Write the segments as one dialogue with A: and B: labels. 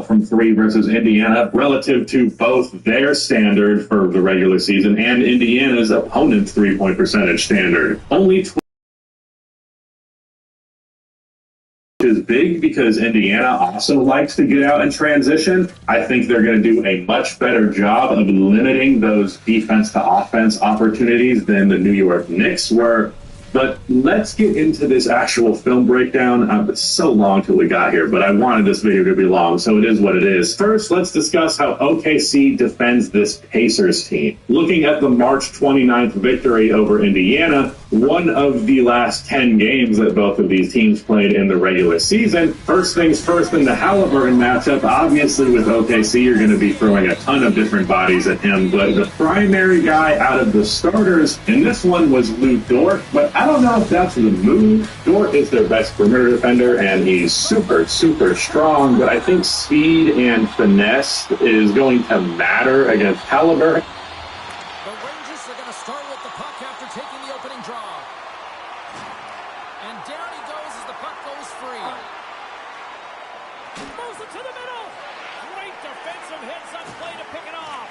A: out from three versus Indiana relative to both their standard for the regular season and Indiana's opponent's three-point percentage standard. Only is big because Indiana also likes to get out and transition. I think they're going to do a much better job of limiting those defense to offense opportunities than the New York Knicks were. But let's get into this actual film breakdown. It's so long till we got here, but I wanted this video to be long, so it is what it is. First, let's discuss how OKC defends this Pacers team. Looking at the March 29th victory over Indiana, one of the last 10 games that both of these teams played in the regular season. First things first, in the Halliburton matchup, obviously with OKC, you're going to be throwing a ton of different bodies at him, but the primary guy out of the starters in this one was Lou Dort, but I don't know if that's the move. Dort is their best perimeter defender, and he's super, super strong, but I think speed and finesse is going to matter against Halliburton.
B: The Rangers are going to start with the puck after taking the opening draw. And down he goes as the puck goes free. Moves it to the middle. Great defensive heads-up play to pick it off.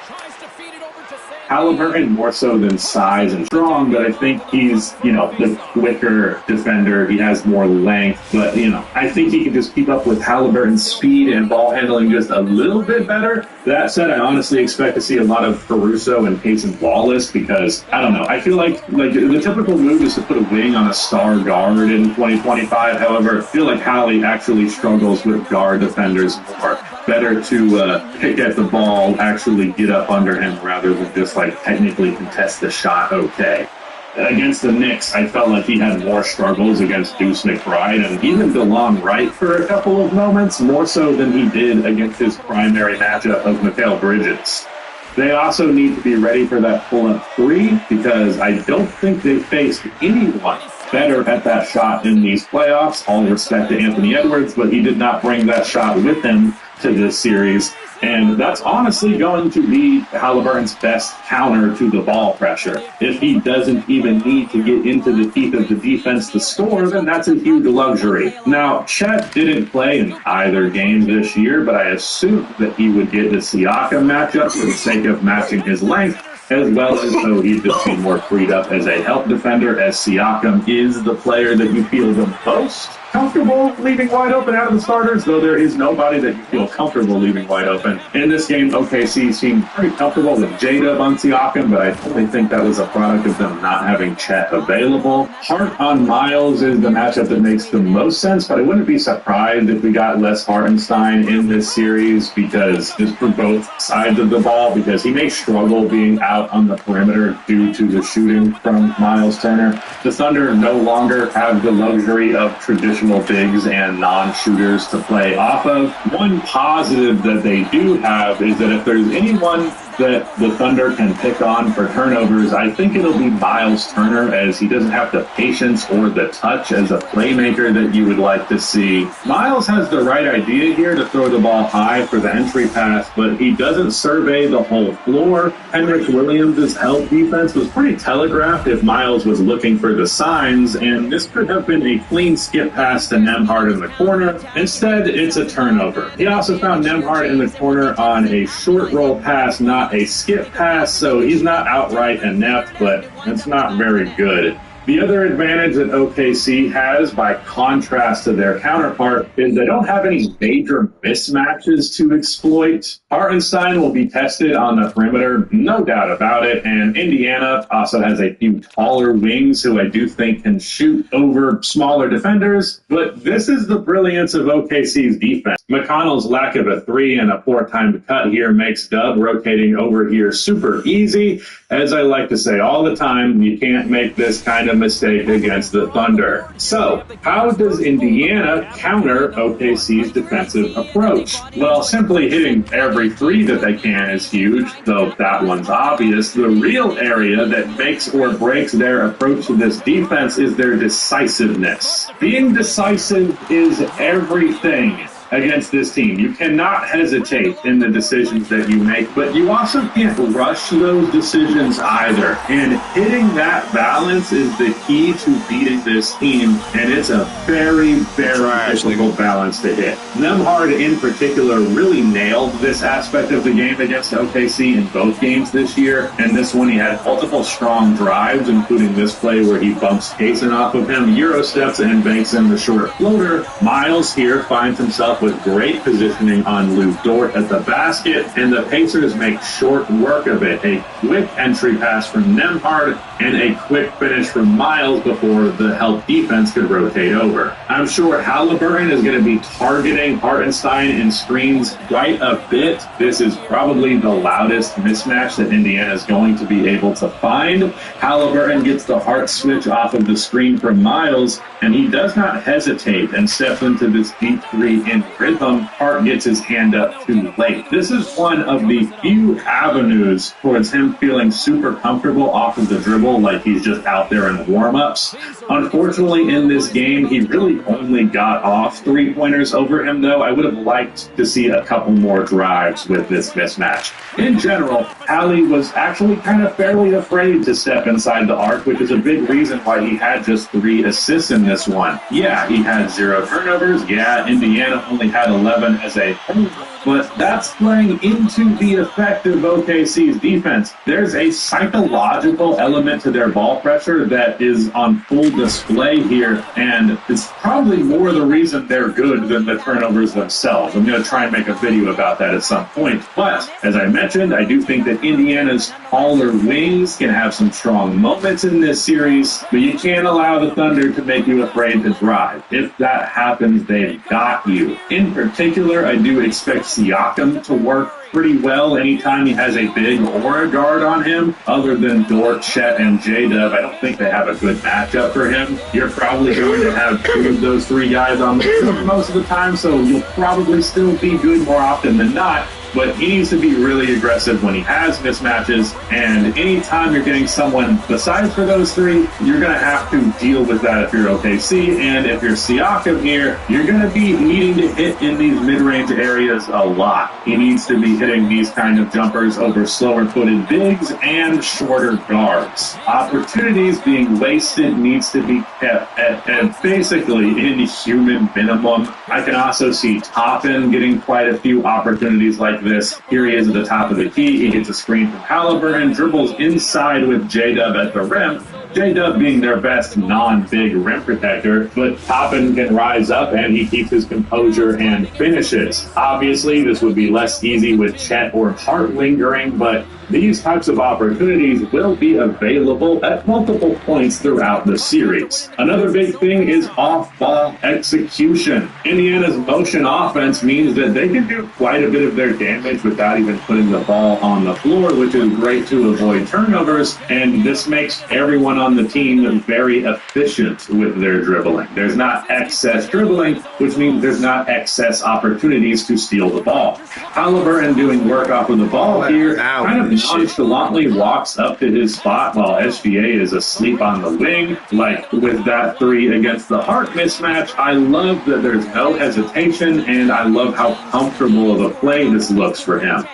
B: Tries to feed it over to Sandy.
A: Halliburton more so than size and strong, but I think he's, the quicker defender. He has more length, but, I think he can just keep up with Halliburton's speed and ball handling just a little bit better. That said, I honestly expect to see a lot of Caruso and Payson Wallace because, I don't know, I feel like the typical move is to put a wing on a star guard in 2025. However, I feel like Hallie actually struggles with guard defenders more. Better to pick at the ball, actually get up under him rather than just technically contest the shot okay. Against the Knicks, I felt like he had more struggles against Deuce McBride and even DeLon Wright for a couple of moments, more so than he did against his primary matchup of Mikal Bridges. They also need to be ready for that pull-up three because I don't think they faced anyone better at that shot in these playoffs. All respect to Anthony Edwards, but he did not bring that shot with him to this series. And that's honestly going to be Halliburton's best counter to the ball pressure. If he doesn't even need to get into the teeth of the defense to score, then that's a huge luxury. Now, Chet didn't play in either game this year, but I assumed that he would get the Siakam matchup for the sake of matching his length, as well as so he'd just be more freed up as a help defender, as Siakam is the player that you feel the most comfortable leaving wide open out of the starters, though there is nobody that you feel comfortable leaving wide open. In this game, OKC seemed pretty comfortable with J-Dub on Siakam, but I totally think that was a product of them not having Chet available. Hart on Miles is the matchup that makes the most sense, but I wouldn't be surprised if we got Les Hartenstein in this series because just for both sides of the ball, because he may struggle being out on the perimeter due to the shooting from Miles Turner. The Thunder no longer have the luxury of traditional bigs and non-shooters to play off of. One positive that they do have is that if there's anyone that the Thunder can pick on for turnovers, I think it'll be Miles Turner, as he doesn't have the patience or the touch as a playmaker that you would like to see. Miles has the right idea here to throw the ball high for the entry pass, but he doesn't survey the whole floor. Henrik Williams' help defense was pretty telegraphed if Miles was looking for the signs, and this could have been a clean skip pass to Nembhard in the corner. Instead, it's a turnover. He also found Nembhard in the corner on a short roll pass, not a skip pass, so he's not outright inept, but it's not very good. The other advantage that OKC has, by contrast to their counterpart, is they don't have any major mismatches to exploit. Hartenstein will be tested on the perimeter, no doubt about it, and Indiana also has a few taller wings who I do think can shoot over smaller defenders, but this is the brilliance of OKC's defense. McConnell's lack of a three and a poor timed cut here makes Dub rotating over here super easy. As I like to say all the time, you can't make this kind of mistake against the Thunder. So, how does Indiana counter OKC's defensive approach? Well, simply hitting every three that they can is huge, though that one's obvious. The real area that makes or breaks their approach to this defense is their decisiveness. Being decisive is everything. against this team. You cannot hesitate in the decisions that you make, but you also can't rush those decisions either. And hitting that balance is the key to beating this team, and it's a very, very difficult balance to hit. Nemhard in particular really nailed this aspect of the game against OKC in both games this year, and this one he had multiple strong drives, including this play where he bumps Kaysen off of him, Euro steps, and banks in the short floater. Miles here finds himself with great positioning on Lou Dort at the basket, and the Pacers make short work of it. A quick entry pass from Nemhard and a quick finish from Miles before the help defense could rotate over. I'm sure Halliburton is going to be targeting Hartenstein in screens quite a bit. This is probably the loudest mismatch that Indiana is going to be able to find. Halliburton gets the Hart switch off of the screen from Miles, and he does not hesitate and steps into this deep three in rhythm. Hart gets his hand up too late. This is one of the few avenues towards him feeling super comfortable off of the dribble, like he's just out there in warm-ups. Unfortunately, in this game, he really only got off three-pointers over him, though. I would have liked to see a couple more drives with this mismatch. In general, Hallie was actually kind of fairly afraid to step inside the arc, which is a big reason why he had just 3 assists in this one. Yeah, he had 0 turnovers. Yeah, Indiana only had 11 as a whole. But that's playing into the effect of OKC's defense. There's a psychological element to their ball pressure that is on full display here, and it's probably more the reason they're good than the turnovers themselves. I'm going to try and make a video about that at some point. But, as I mentioned, I do think that Indiana's taller wings can have some strong moments in this series, but you can't allow the Thunder to make you afraid to drive. If that happens, they've got you. In particular, I do expect Siakam to work pretty well anytime he has a big or a guard on him. Other than Dort, Chet, and J-Dub, I don't think they have a good matchup for him. You're probably going to have 2 of those 3 guys on the field most of the time, so you'll probably still be good more often than not. But he needs to be really aggressive when he has mismatches, and anytime you're getting someone besides for those 3, you're going to have to deal with that if you're OKC, and if you're Siakam here, you're going to be needing to hit in these mid-range areas a lot. He needs to be hitting these kind of jumpers over slower-footed bigs and shorter guards. Opportunities being wasted needs to be kept at basically inhuman minimum. I can also see Toppin getting quite a few opportunities like this. Here he is at the top of the key. He gets a screen from Halliburton, dribbles inside with J-Dub at the rim. J-Dub being their best non-big rim protector, but Toppin can rise up and he keeps his composure and finishes. Obviously, this would be less easy with Chet or Hart lingering, but these types of opportunities will be available at multiple points throughout the series. Another big thing is off-ball execution. Indiana's motion offense means that they can do quite a bit of their damage without even putting the ball on the floor, which is great to avoid turnovers, and this makes everyone on the team very efficient with their dribbling. There's not excess dribbling, which means there's not excess opportunities to steal the ball. Halliburton doing work off of the ball here, kind of nonchalantly walks up to his spot while SGA is asleep on the wing. Like with that 3 against the Hart mismatch, I love that there's no hesitation, and I love how comfortable of a play this looks for him.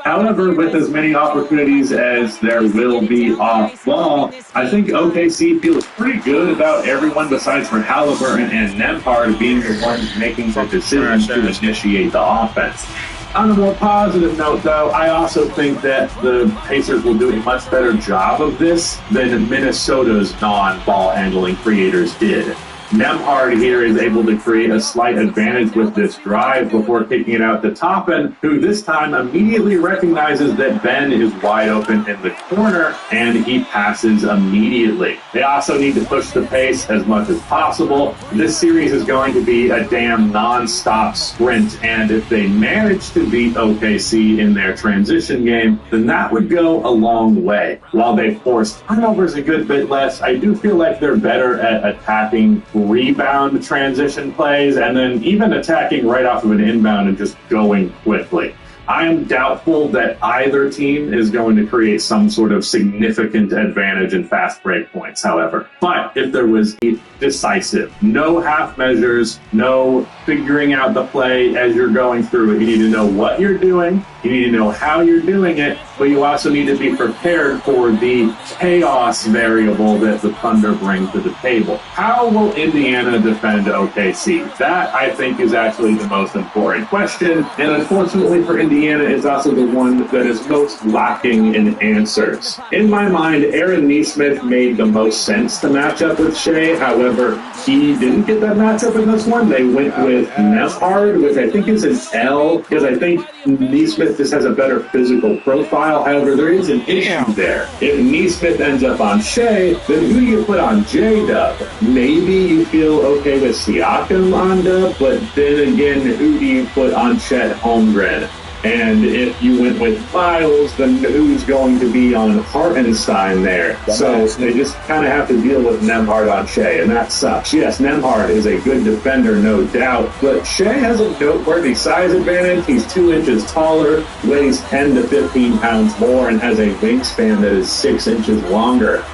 A: However, with as many opportunities as there will be off ball, I think OKC feels pretty good about everyone besides for Halliburton and Nemhard being the ones making the decision to initiate the offense. On a more positive note, though, I also think that the Pacers will do a much better job of this than Minnesota's non-ball handling creators did. Nemhard here is able to create a slight advantage with this drive before kicking it out to Toppin, who this time immediately recognizes that Ben is wide open in the corner, and he passes immediately. They also need to push the pace as much as possible. This series is going to be a damn non-stop sprint, and if they manage to beat OKC in their transition game, then that would go a long way. While they force turnovers a good bit less, I do feel like they're better at attacking rebound transition plays and then even attacking right off of an inbound and just going quickly. I am doubtful that either team is going to create some sort of significant advantage in fast break points, however. But if there was decisive, no half measures, no figuring out the play as you're going through it. You need to know what you're doing. You need to know how you're doing it, but you also need to be prepared for the chaos variable that the Thunder bring to the table. How will Indiana defend OKC? That, I think, is actually the most important question, and unfortunately for Indiana, it's also the one that is most lacking in answers. In my mind, Aaron Nesmith made the most sense to match up with Shea. However, he didn't get that matchup in this one. They went with Nembhard, which I think is an L, because I think Nesmith just has a better physical profile. However, there is an issue there. If Nesmith ends up on Shea, then who do you put on J-Dub? Maybe you feel okay with Siakam on Dub, but then again, who do you put on Chet Holmgren? And if you went with Miles, then who's going to be on Hartenstein there? So they just kind of have to deal with Nembhard on Shea, and that sucks. Yes, Nembhard is a good defender, no doubt, but Shea has a noteworthy size advantage. He's 2 inches taller, weighs 10 to 15 pounds more, and has a wingspan that is 6 inches longer.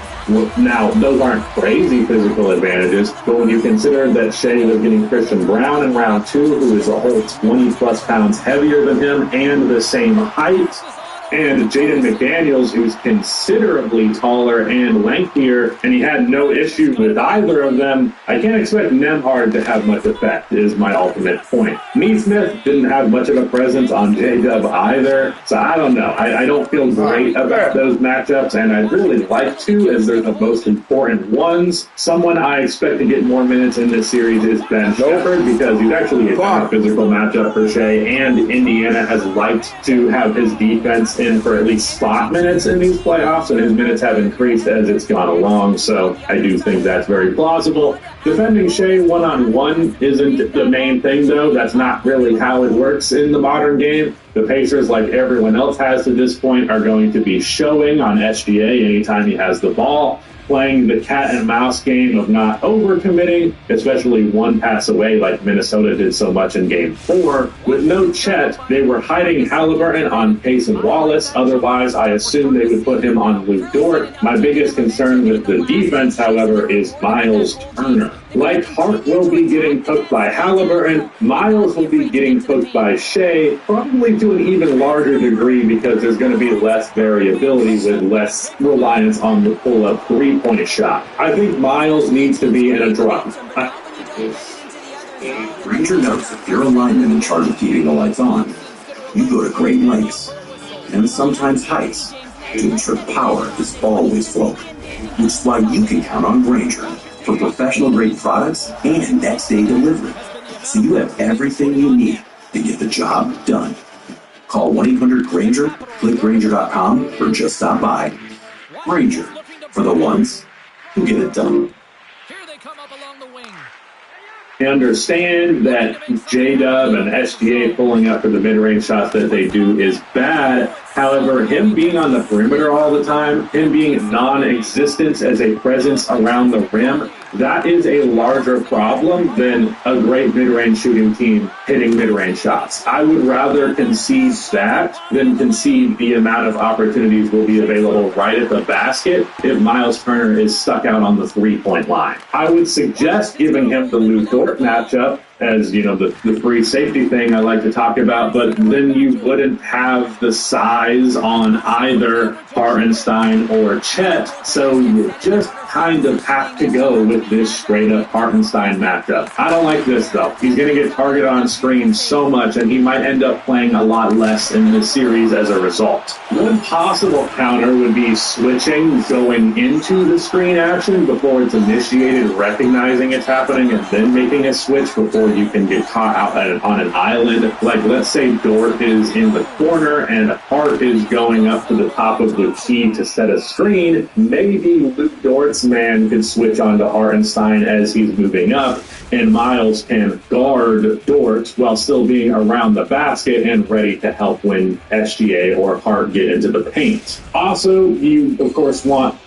A: Now, those aren't crazy physical advantages, but when you consider that Shea was getting Christian Brown in round 2, who is a whole 20-plus pounds heavier than him and the same height, and Jaden McDaniels, who's considerably taller and lengthier, and he had no issue with either of them, I can't expect Nembhard to have much effect, is my ultimate point. Nesmith didn't have much of a presence on J-Dub either, so I don't know. I don't feel great about those matchups, and I'd really like to, as they're the most important ones. Someone I expect to get more minutes in this series is Ben Shepherd, because he's actually a physical matchup for Shea, and Indiana has liked to have his defense in for at least spot minutes in these playoffs, and his minutes have increased as it's gone along, so I do think that's very plausible. Defending Shea one-on-one isn't the main thing, though. That's not really how it works in the modern game. The Pacers, like everyone else has to this point, are going to be showing on SGA anytime he has the ball, playing the cat and mouse game of not overcommitting, especially one pass away like Minnesota did so much in Game 4. With no Chet, they were hiding Halliburton on Payson Wallace. Otherwise, I assume they would put him on Lou Dort. My biggest concern with the defense, however, is Miles Turner. Like Hart will be getting cooked by Halliburton, Miles will be getting cooked by Shea, probably to an even larger degree because there's going to be less variability with less reliance on the pull-up three-point shot. I think Miles needs to be in a drop.
C: Granger knows if you're a lineman in charge of keeping the lights on, you go to great lengths, and sometimes heights, to ensure power is always flowing. Which is why you can count on Granger for professional-grade products and next-day delivery, so you have everything you need to get the job done. Call 1-800-GRANGER, click Granger.com, or just stop by. Granger, for the ones who get it done.
B: Here they come up along the wing.
A: I understand that J-Dub and SGA pulling up for the mid-range shots that they do is bad. However, him being on the perimeter all the time, him being non-existent as a presence around the rim, that is a larger problem than a great mid-range shooting team hitting mid-range shots. I would rather concede that than concede the amount of opportunities will be available right at the basket if Miles Turner is stuck out on the three-point line. I would suggest giving him the Lou Dort matchup as, you know, the free safety thing I like to talk about, but then you wouldn't have the size on either Hartenstein or Chet, so you just kind of have to go with this straight-up Hartenstein matchup. I don't like this, though. He's going to get targeted on screen so much, and he might end up playing a lot less in this series as a result. One possible counter would be switching, going into the screen action before it's initiated, recognizing it's happening, and then making a switch before you can get caught out on an island. Like, let's say Dort is in the corner and Hart is going up to the top of the key to set a screen. Maybe Luke Dort's man could switch onto Hartenstein as he's moving up. and Miles can guard Dort while still being around the basket and ready to help when SGA or Hart get into the paint. Also, you, of course, want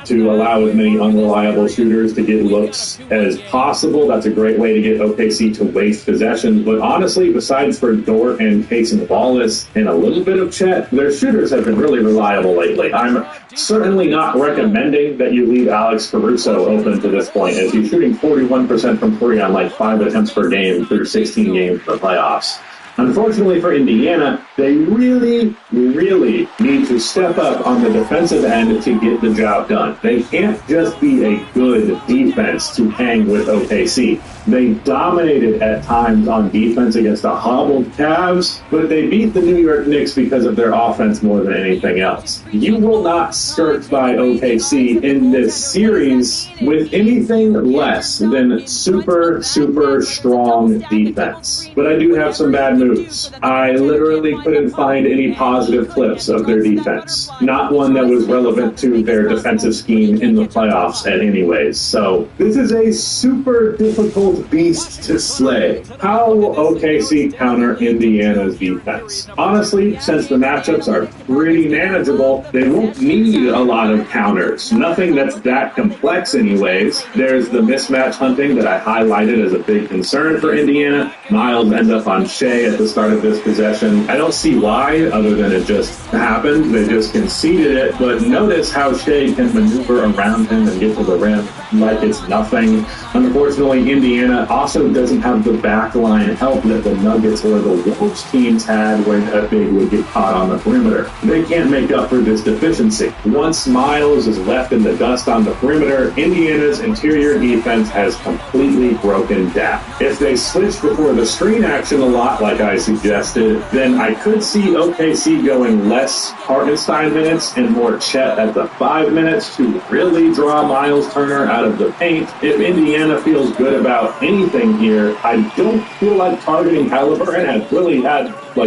A: to allow as many unreliable shooters to get looks as possible. That's a great way to get OKC to waste possessions. But honestly, besides for Dort and Payson Wallace and a little bit of Chet, their shooters have been really reliable lately. I'm certainly not recommending that you leave Alex Caruso open to this point, as he's shooting 41% from three on like 5 attempts per game through 16 games for the playoffs. Unfortunately for Indiana, they really, really need to step up on the defensive end to get the job done. They can't just be a good defense to hang with OKC. They dominated at times on defense against the hobbled Cavs, but they beat the New York Knicks because of their offense more than anything else. You will not skirt by OKC in this series with anything less than super, super strong defense. But I do have some bad moves. I literally couldn't find any positive clips of their defense. Not one that was relevant to their defensive scheme in the playoffs at anyways. So this is a super difficult beast to slay. How will OKC counter Indiana's defense? Honestly, since the matchups are pretty manageable, they won't need a lot of counters. Nothing that's that complex anyways. There's the mismatch hunting that I highlighted as a big concern for Indiana. Miles ends up on Shea at the start of this possession. I don't see why, other than it just happened. They just conceded it, but notice how Shea can maneuver around him and get to the rim like it's nothing. Unfortunately, Indiana also doesn't have the backline help that the Nuggets or the Wolves teams had when a big would get caught on the perimeter. They can't make up for this deficiency. Once Miles is left in the dust on the perimeter, Indiana's interior defense has completely broken down. If they switch before the screen action a lot, like I suggested, then I could see OKC going less Hartenstein minutes and more Chet at the 5 minutes to really draw Miles Turner out of the paint. If Indiana feels good about anything here, I don't feel like targeting Halliburton has really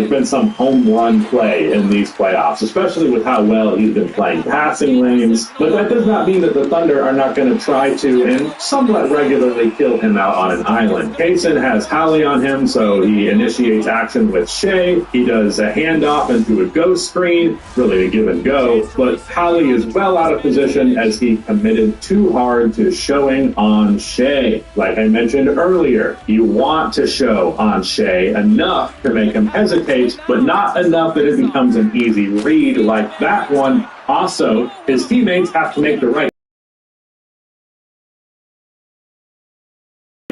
A: been some home run play in these playoffs, especially with how well he's been playing passing lanes. But that does not mean that the Thunder are not going to try to and somewhat regularly kill him out on an island. Payson has Hallie on him, so he initiates action with Shea. He does a handoff into a ghost screen, really a give and go, but Hallie is well out of position as he committed too hard to showing on Shea. Like I mentioned earlier, you want to show on Shea enough to make him hesitate, but not enough that it becomes an easy read like that one. Also, his teammates have to make the right.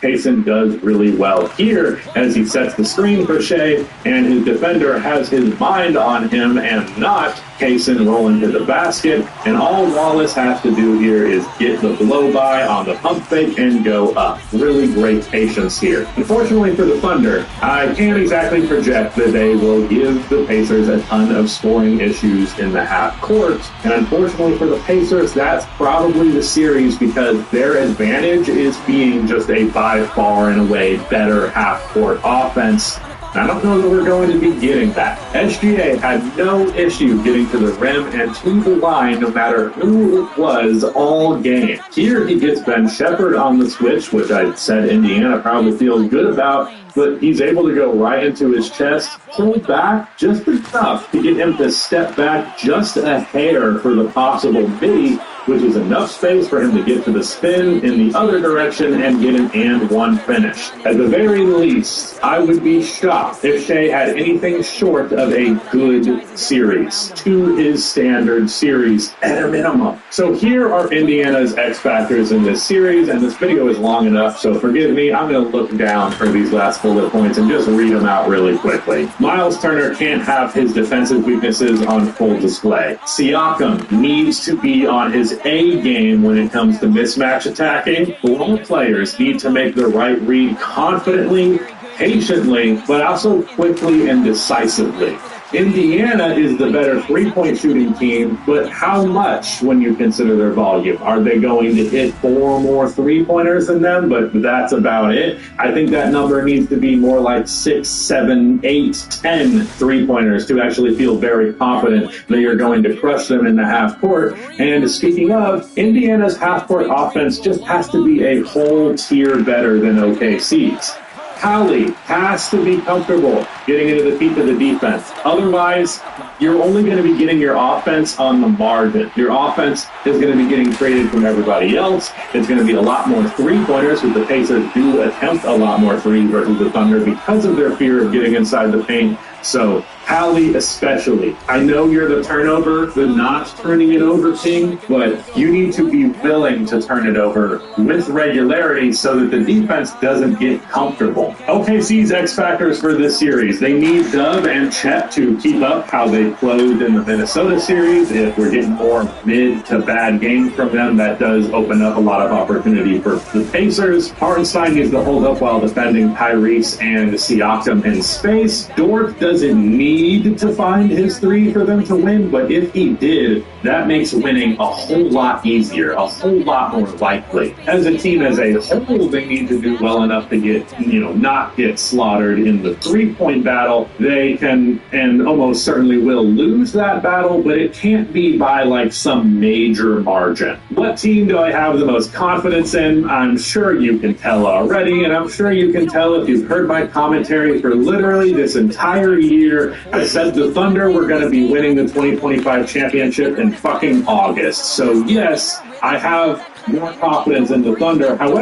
A: Payson does really well here as he sets the screen for Shea, and his defender has his mind on him and not Payson rolling to the basket, and all Wallace has to do here is get the blow-by on the pump fake and go up. Really great patience here. Unfortunately for the Thunder, I can't exactly project that they will give the Pacers a ton of scoring issues in the half court, and unfortunately for the Pacers, that's probably the series because their advantage is being just a by far and away better half-court offense. I don't know that we're going to be getting that. SGA had no issue getting to the rim and to the line no matter who it was all game. Here he gets Ben Shepherd on the switch, which I said Indiana probably feels good about, but he's able to go right into his chest, pull back just enough to get him to step back just a hair for the possible midi, which is enough space for him to get to the spin in the other direction and get an and one finish. At the very least, I would be shocked if Shea had anything short of a good series, to his standard series at a minimum. So here are Indiana's X factors in this series, and this video is long enough, so forgive me, I'm going to look down for these last bullet points and just read them out really quickly. Miles Turner can't have his defensive weaknesses on full display. Siakam needs to be on his A game when it comes to mismatch attacking. Role players need to make the right read confidently, patiently, but also quickly and decisively. Indiana is the better three-point shooting team, but how much when you consider their volume? Are they going to hit 4 more three-pointers than them? But that's about it. I think that number needs to be more like 6, 7, 8, 10 three-pointers to actually feel very confident that you're going to crush them in the half court. And speaking of, Indiana's half-court offense just has to be a whole tier better than OKC's. Hallie has to be comfortable getting into the feet of the defense. Otherwise, you're only going to be getting your offense on the margin. Your offense is going to be getting traded from everybody else. It's going to be a lot more three-pointers, because the Pacers do attempt a lot more threes versus the Thunder because of their fear of getting inside the paint. So, Hallie especially. I know you're the not turning it over king, but you need to be willing to turn it over with regularity so that the defense doesn't get comfortable. OKC's X factors for this series. They need Dub and Chet to keep up how they played in the Minnesota series. If we're getting more mid to bad games from them, that does open up a lot of opportunity for the Pacers. Hartenstein needs to hold up while defending Tyrese and Siakam in space. Dort doesn't need to find his three for them to win, but if he did, that makes winning a whole lot easier, a whole lot more likely. As a team as a whole, they need to do well enough to get, not get slaughtered in the three-point battle. They can and almost certainly will lose that battle, but it can't be by like some major margin. What team do I have the most confidence in? I'm sure you can tell already, and I'm sure you can tell if you've heard my commentary for literally this entire year. I said the Thunder were going to be winning the 2025 championship in fucking August. So yes, I have more confidence in the Thunder. However,